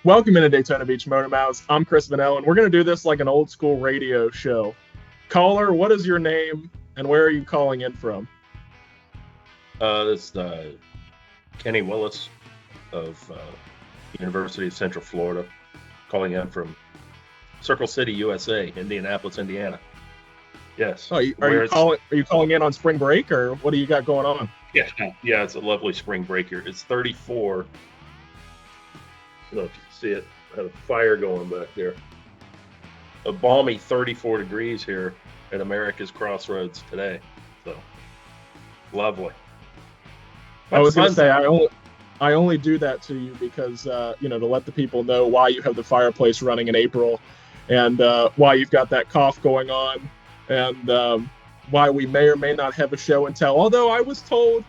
Welcome into Daytona Beach Motor Mouths. I'm Chris Vinel, and we're going to do this like an old school radio show. Caller, what is your name, and where are you calling in from? This Kenny Willis of University of Central Florida, calling in from Circle City, USA, Indianapolis, Indiana. Yes. Oh, are you calling in on spring break, or what do you got going on? Yeah, it's a lovely spring break here. It's 34. I don't know if you can see it. I have a fire going back there. A balmy 34 degrees here at America's Crossroads today. So lovely. I was going to say I only do that to you because to let the people know why you have the fireplace running in April, and why you've got that cough going on, and why we may or may not have a show and tell. Although I was told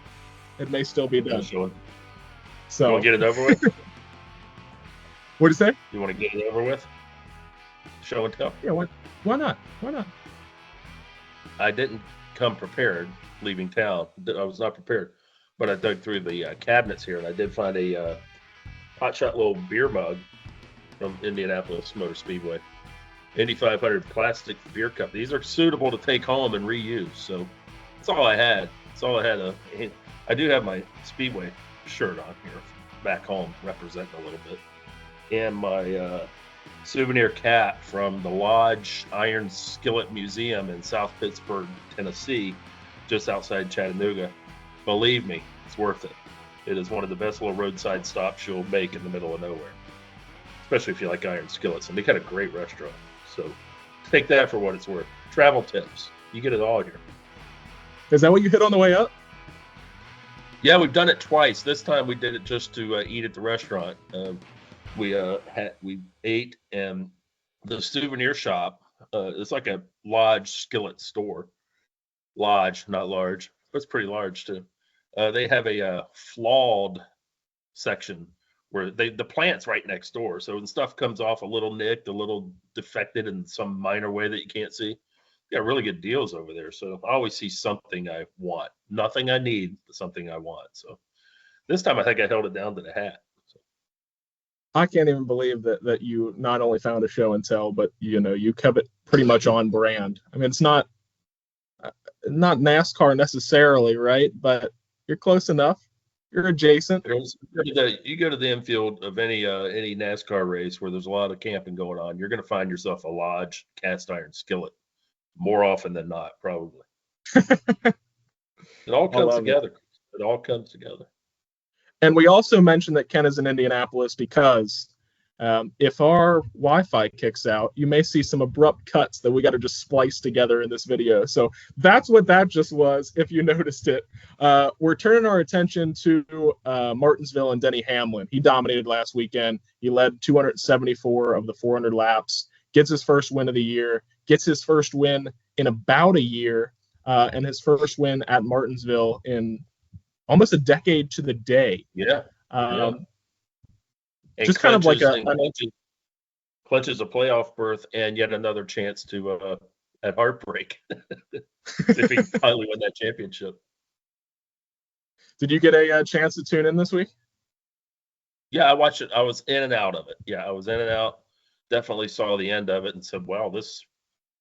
it may still be done. So you want to get it over with? What did you say? You want to get it over with? Show and tell? Yeah, why not? Why not? I didn't come prepared leaving town. I was not prepared. But I dug through the cabinets here, and I did find a hotshot little beer mug from Indianapolis Motor Speedway. Indy 500 plastic beer cup. These are suitable to take home and reuse. So that's all I had. That's all I had. I do have my Speedway shirt on here back home, representing a little bit. And my souvenir cap from the Lodge Iron Skillet Museum in South Pittsburgh, Tennessee, just outside Chattanooga. Believe me, it's worth it. It is one of the best little roadside stops you'll make in the middle of nowhere, especially if you like iron skillets. And they got a great restaurant. So take that for what it's worth. Travel tips. You get it all here. Is that what you hit on the way up? Yeah, we've done it twice. This time we did it just to eat at the restaurant. We ate, and the souvenir shop, it's like a Lodge skillet store. Lodge, not large, but it's pretty large too. They have a flawed section where the plant's right next door. So when stuff comes off a little nicked, a little defected in some minor way that you can't see, they got really good deals over there. So I always see something I want. Nothing I need, but something I want. So this time I think I held it down to the hat. I can't even believe that you not only found a show and tell, but you kept it pretty much on brand. I mean, it's not NASCAR necessarily, right? But you're close enough. You're adjacent. You go to the infield of any NASCAR race where there's a lot of camping going on, you're going to find yourself a Lodge cast iron skillet more often than not, probably. It all comes together. It all comes together. And we also mentioned that Ken is in Indianapolis because if our Wi-Fi kicks out, you may see some abrupt cuts that we got to just splice together in this video. So that's what that just was, if you noticed it. We're turning our attention to Martinsville and Denny Hamlin. He dominated last weekend. He led 274 of the 400 laps, gets his first win of the year, gets his first win in about a year, and his first win at Martinsville in almost a decade to the day. Yeah. Just kind of like clinches a playoff berth and yet another chance to at heartbreak if he finally win that championship. Did you get a chance to tune in this week? Yeah, I watched it. I was in and out of it. Yeah, I was in and out. Definitely saw the end of it and said, "Wow,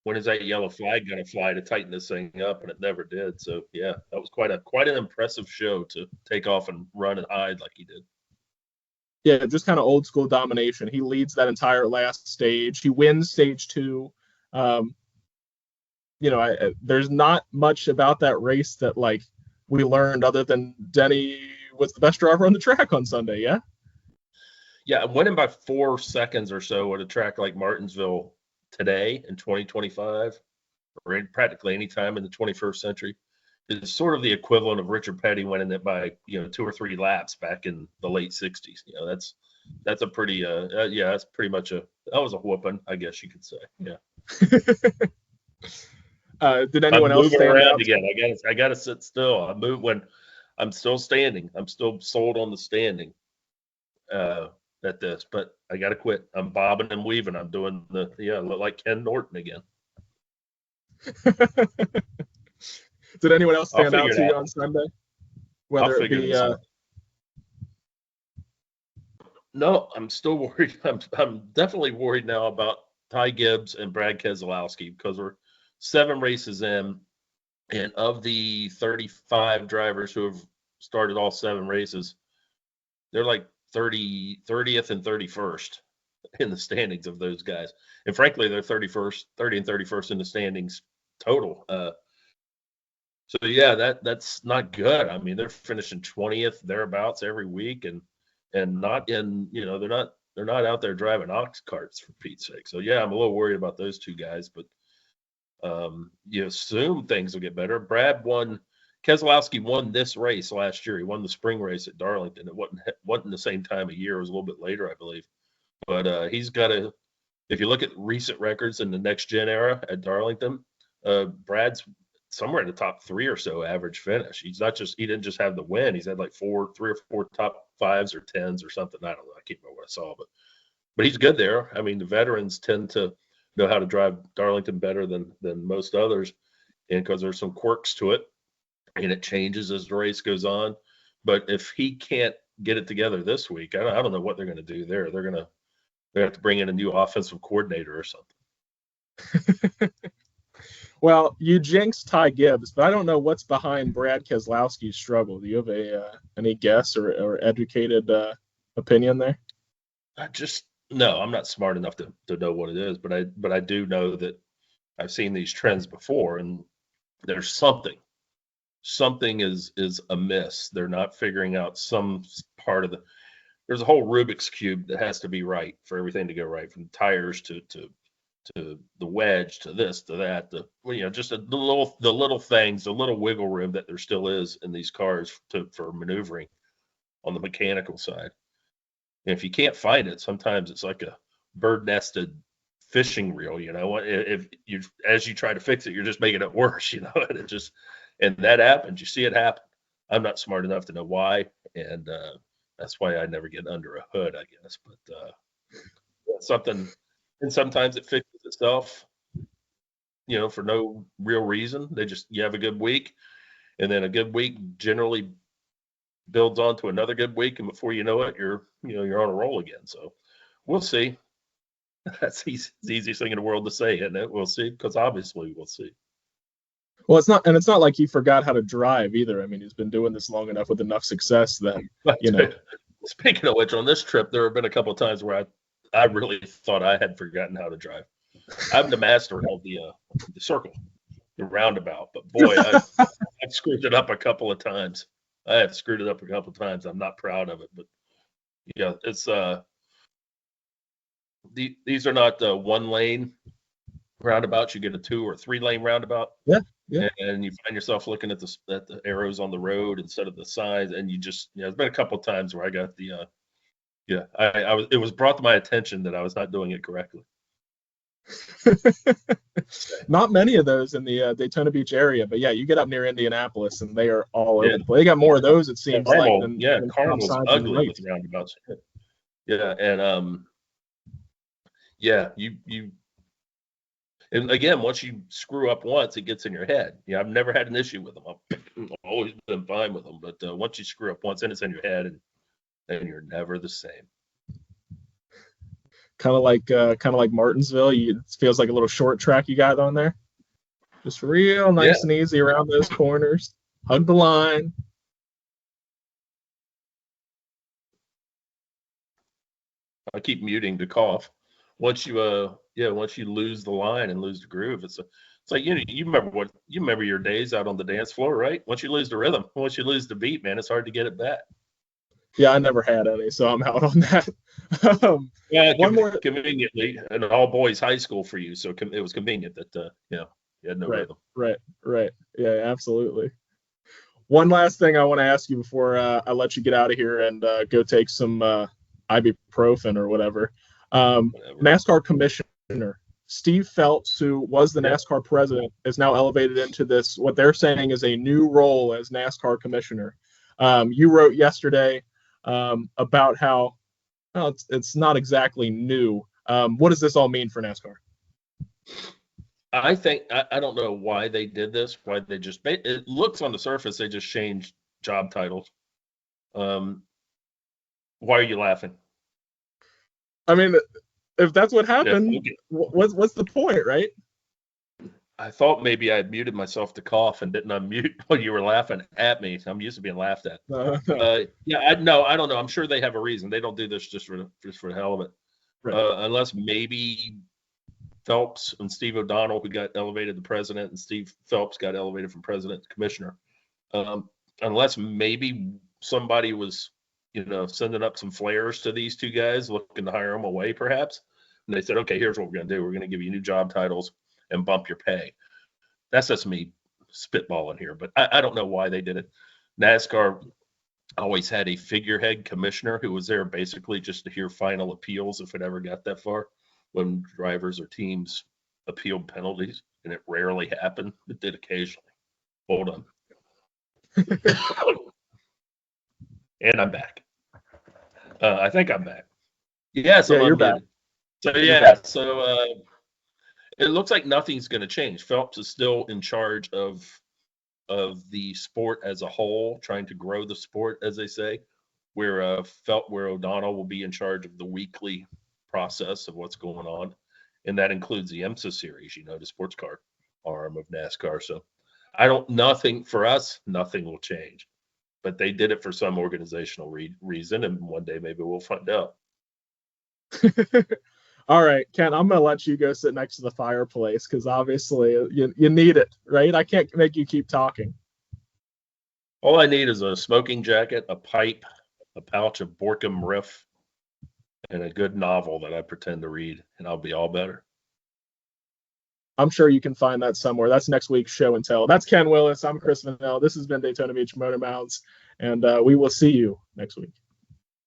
when is that yellow flag going to fly to tighten this thing up?" And it never did. So yeah, that was quite an impressive show to take off and run and hide like he did. Yeah, just kind of old school domination. He leads that entire last stage. He wins stage 2. There's not much about that race that we learned other than Denny was the best driver on the track on Sunday. Yeah. Yeah, winning by 4 seconds or so at a track like Martinsville today in 2025, or practically any time in the 21st century, is sort of the equivalent of Richard Petty winning it by 2 or 3 laps back in the late 60s. That's a pretty that's pretty much that was a whoopin, I guess you could say. Yeah. Did anyone else stand around out? Again? I got to sit still. I move when I'm still standing. I'm still sold on the standing at this, but I got to quit. I'm bobbing and weaving. I'm doing look like Ken Norton again. Did anyone else stand out to you on Sunday? Whether it be No, I'm still worried. I'm definitely worried now about Ty Gibbs and Brad Keselowski because we're 7 races in, and of the 35 drivers who have started all 7 races, they're like 30th and 31st in the standings of those guys. And frankly, they're 30 and 31st in the standings total. So yeah, that's not good. I mean, they're finishing 20th thereabouts every week, and not in, they're not out there driving ox carts for Pete's sake. So yeah, I'm a little worried about those 2 guys, but you assume things will get better. Keselowski won this race last year. He won the spring race at Darlington. It wasn't the same time of year. It was a little bit later, I believe. But he's got to. If you look at recent records in the next gen era at Darlington, Brad's somewhere in the top 3 or so average finish. He didn't just have the win. He's had like 3 or 4 top 5s or 10s or something. I don't know. I can't remember what I saw, but he's good there. I mean, the veterans tend to know how to drive Darlington better than most others, and because there's some quirks to it, and it changes as the race goes on. But if he can't get it together this week, I don't know what they're going to do there. They're going to have to bring in a new offensive coordinator or something. Well, you jinxed Ty Gibbs, but I don't know what's behind Brad Keselowski's struggle. Do you have any guess or educated opinion there? No, I'm not smart enough to know what it is, but I do know that I've seen these trends before, and there's something is amiss. They're not figuring out some part of there's a whole Rubik's cube that has to be right for everything to go right, from tires to the wedge to this to that, just the little things, the little wiggle room that there still is in these cars for maneuvering on the mechanical side. And if you can't find it, sometimes it's like a bird nested fishing reel. As you try to fix it, you're just making it worse. And that happens. You see it happen. I'm not smart enough to know why, and that's why I never get under a hood, I guess. But something, and sometimes it fixes itself, for no real reason. You have a good week, and then a good week generally builds on to another good week, and before you know it, you're on a roll again. So we'll see. That's the easiest thing in the world to say, isn't it? We'll see, because obviously we'll see. Well, it's not like he forgot how to drive either. I mean, he's been doing this long enough with enough success that, Speaking of which, on this trip, there have been a couple of times where I really thought I had forgotten how to drive. I'm the master of the circle, the roundabout, but boy, I've screwed it up a couple of times. I'm not proud of it, but yeah, it's these are not 1-lane roundabouts. You get a 2 or 3-lane roundabout. Yeah. And you find yourself looking at the arrows on the road instead of the signs, and you just, there's been a couple of times where I got it was brought to my attention that I was not doing it correctly. Not many of those in the Daytona Beach area, but yeah, you get up near Indianapolis and they are all over the place. They got more of those, it seems like. Carmel's ugly with roundabouts. Yeah, and you. And again, once you screw up once, it gets in your head. I've never had an issue with them. I've always been fine with them. But once you screw up once, then it's in your head, and you're never the same. Kind of like Martinsville. It feels like a little short track you got on there. Just real nice and easy around those corners. Hug the line. I keep muting to cough. Once you lose the line and lose the groove, it's like you remember your days out on the dance floor, right? Once you lose the rhythm, once you lose the beat, man, it's hard to get it back. Yeah, I never had any, so I'm out on that. Conveniently, an all boys high school for you, so it was convenient that you had no rhythm. Right. Yeah, absolutely. One last thing I want to ask you before I let you get out of here and go take some ibuprofen or whatever. NASCAR commissioner Steve Phelps, who was the NASCAR president, is now elevated into this, what they're saying is a new role as NASCAR commissioner. You wrote yesterday about how it's not exactly new. What does this all mean for NASCAR? I think I don't know why they did this. Why they it looks on the surface they just changed job titles. Why are you laughing? I mean, if that's what happened, okay. what's the point, right? I thought maybe I had muted myself to cough and didn't unmute while you were laughing at me. I'm used to being laughed at. No. Yeah, I don't know. I'm sure they have a reason. They don't do this just for the hell of it. Right. Unless maybe Phelps and Steve O'Donnell, who got elevated to president, and Steve Phelps got elevated from president to commissioner. Unless maybe somebody was, sending up some flares to these two guys, looking to hire them away, perhaps. And they said, okay, here's what we're going to do. We're going to give you new job titles and bump your pay. That's just me spitballing here, but I don't know why they did it. NASCAR always had a figurehead commissioner who was there basically just to hear final appeals if it ever got that far, when drivers or teams appealed penalties, and it rarely happened. It did occasionally. Hold on. And I'm back. I think I'm back. Yes, yeah, you're back. So it looks like nothing's going to change. Phelps is still in charge of the sport as a whole, trying to grow the sport, as they say. Where O'Donnell will be in charge of the weekly process of what's going on, and that includes the IMSA series, the sports car arm of NASCAR. So nothing for us, nothing will change. But they did it for some organizational reason, and one day maybe we'll find out. All right, Ken, I'm going to let you go sit next to the fireplace because obviously you need it, right? I can't make you keep talking. All I need is a smoking jacket, a pipe, a pouch of Borkum Riff, and a good novel that I pretend to read, and I'll be all better. I'm sure you can find that somewhere. That's next week's show and tell. That's Ken Willis. I'm Chris Vinel. This has been Daytona Beach Motor Mouths, and we will see you next week.